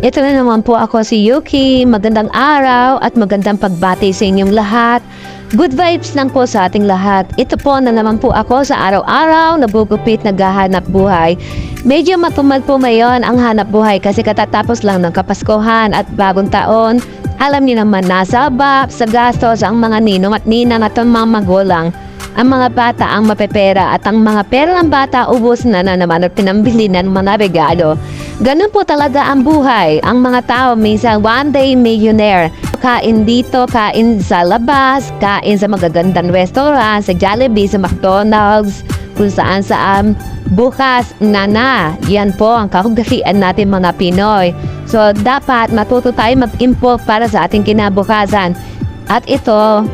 Ito na naman po ako si Yuki. Magandang araw at magandang pagbati sa inyong lahat. Good vibes lang po sa ating lahat. Ito po na naman po ako sa araw-araw, nagugupit, naghahanap buhay. Medyo matumad po ngayon ang hanap buhay kasi katatapos lang ng Kapaskuhan at bagong taon. Alam niyo naman, nasa abab, sa gastos ang mga ninong at ninang at ang mga magulang. Ang mga bata ang mapepera at ang mga pera ng bata ubos na naman at pinambili ng mga regalo. Ganun po talaga ang buhay. Ang mga tao minsan one day millionaire. Kain dito, kain sa labas, kain sa magagandang restaurant, sa Jollibee, sa McDonald's, kung saan. Bukas, yan po ang kahugasian natin mga Pinoy. So dapat matuto tayo mag-improve para sa ating kinabukasan. At ito,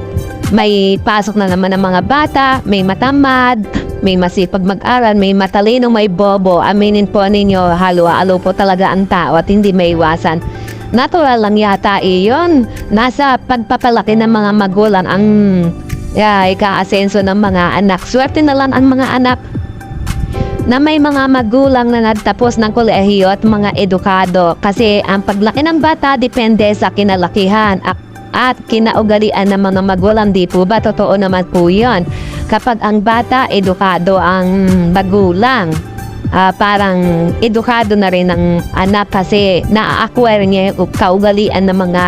may pasok na naman ng mga bata, may matamad, may masipag mag-aral, may matalino, may bobo. Aminin po ninyo, halo-halo po talaga ang tao at hindi may iwasan. Natural lang yata iyon. Nasa pagpapalaki ng mga magulang ang ikaasenso ng mga anak. Swerte na lang ang mga anak na may mga magulang na nagtapos ng kolehiyo at mga edukado. Kasi ang paglaki ng bata depende sa kinalakihan at kinaugalian ng mga magulang. Di po ba? Totoo naman po yun. Kapag ang bata, edukado ang magulang, parang edukado na rin ang anak kasi na-acquire niya yung kaugalian ng mga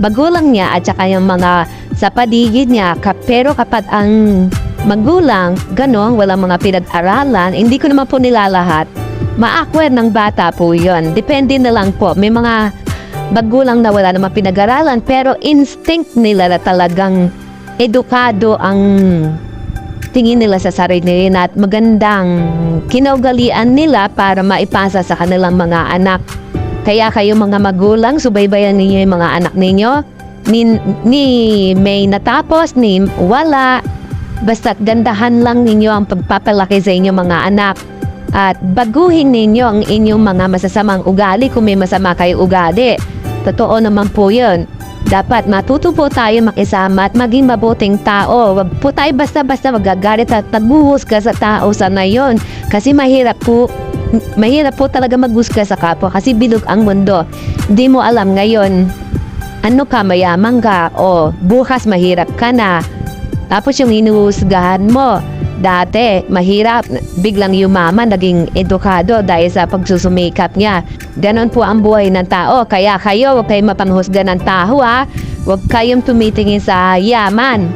magulang niya at saka yung mga sa paligid niya. Pero kapag ang magulang, ganon, walang mga pinag-aralan, hindi ko naman po nilalahat, ma-acquire ng bata po yun. Depende na lang po. May mga magulang na wala namang pinag-aralan pero instinct nila na talagang edukado ang tingin nila sa sarili nila at magandang kinaugalian nila para maipasa sa kanilang mga anak. Kaya kayo mga magulang, subaybayan ninyo yung mga anak ninyo. Ni may natapos, ni wala. Basta't gandahan lang ninyo ang pagpapalaki sa inyong mga anak. At baguhin ninyo ang inyong mga masasamang ugali kung may masama kayo ugali. Totoo naman po yun. Dapat matuto po tayo makisama at maging mabuting tao. Wag po tayo basta-basta magagalit at nagbuhusga sa tao sana yun. Kasi mahirap po talaga maghusga sa kapwa kasi bilog ang mundo. Di mo alam ngayon, ano ka, mayaman ka o bukas mahirap ka na. Tapos yung hinuhusgahan mo, dati mahirap, biglang yumaman, naging edukado dahil sa pagsusumikap niya. Ganon po ang buhay ng tao. Kaya kayo, huwag kayong mapanghusga ng tao ha. Huwag kayong tumitingin sa yaman.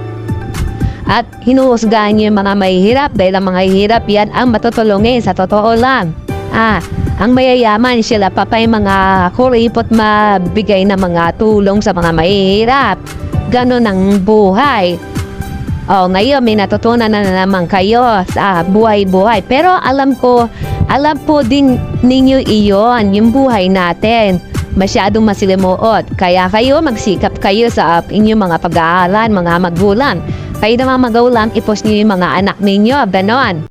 At hinuhusgahan niyo yung mga mahihirap dahil ang mga mahihirap yan ang matutulungin sa totoo lang. Ang mayayaman sila pa yung mga kuripot mabigay na mga tulong sa mga mahihirap. Ganon ang buhay. Ngayon may natutunan na naman kayo sa buhay-buhay. Pero alam po din ninyo iyon, yung buhay natin. Masyadong masilimuot. Kaya kayo magsikap kayo sa inyong mga pag-aaral, mga magulang. Kayo naman magulang, ipos niyo yung mga anak ninyo. Ganon.